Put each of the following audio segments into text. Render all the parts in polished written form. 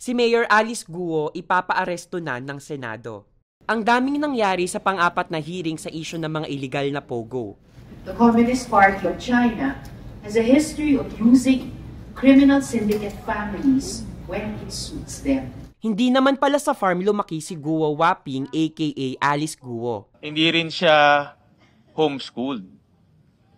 Si Mayor Alice Guo ipapaaresto na ng Senado. Ang daming nangyari sa pang-apat na hearing sa isyu ng mga illegal na pogo. The Communist Party of China has a history of using criminal syndicate families when it suits them. Hindi naman pala sa farm lumaki si Guo Waping aka Alice Guo. Hindi rin siya homeschooled.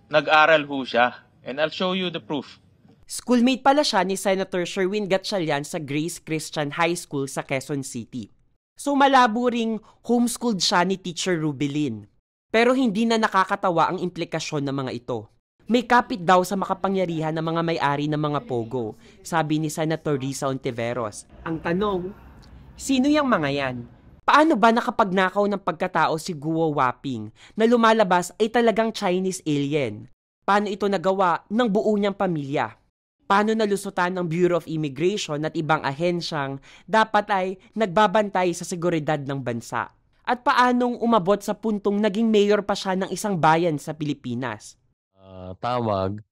Nag-aral ho siya. And I'll show you the proof. Schoolmate pala siya ni Senator Sherwin Gatchalian sa Grace Christian High School sa Quezon City. So malabo ring homeschooled siya ni Teacher Rubilin. Pero hindi na nakakatawa ang implikasyon ng mga ito. May kapit daw sa makapangyarihan ng mga may-ari ng mga pogo, sabi ni Senator Risa Ontiveros. Ang tanong, sino yung mga yan? Paano ba nakapagnakaw ng pagkatao si Guo Waping na lumalabas ay talagang Chinese alien? Paano ito nagawa ng buo niyang pamilya? Paano nalusutan ng Bureau of Immigration at ibang ahensyang dapat ay nagbabantay sa seguridad ng bansa? At paanong umabot sa puntong naging mayor pa siya ng isang bayan sa Pilipinas? Tawag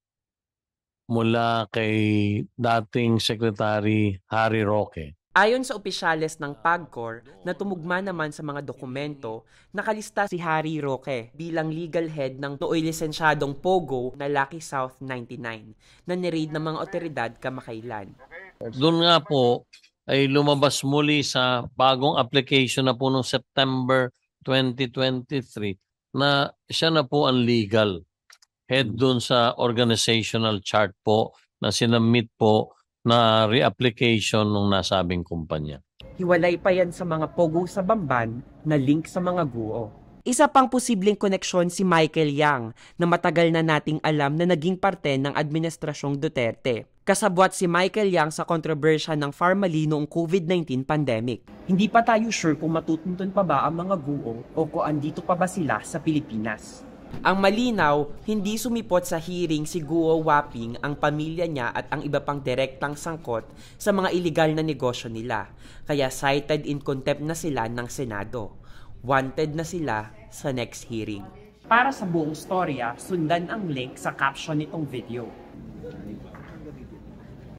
mula kay dating Secretary Harry Roque. Ayon sa opisyales ng PAGCOR na tumugma naman sa mga dokumento, nakalista si Harry Roque bilang legal head ng nooy lisensyadong Pogo na Lucky South 99 na niraid ng mga otoridad kamakailan. Doon nga po ay lumabas muli sa bagong application na po noong September 2023 na siya na po ang legal head doon sa organizational chart po na sinamit po na reapplication ng nasabing kumpanya. Hiwalay pa yan sa mga pogo sa Bamban na link sa mga Guo. Isa pang posibleng koneksyon si Michael Yang na matagal na nating alam na naging parte ng Administrasyong Duterte. Kasabwat si Michael Yang sa kontrobersya ng Pharmaly noong COVID-19 pandemic. Hindi pa tayo sure kung matutuntun pa ba ang mga Guo o kung andito pa ba sila sa Pilipinas. Ang malinaw, hindi sumipot sa hearing si Guo Waping, ang pamilya niya at ang iba pang direktang sangkot sa mga iligal na negosyo nila. Kaya cited in contempt na sila ng Senado. Wanted na sila sa next hearing. Para sa buong storya, sundan ang link sa caption nitong video.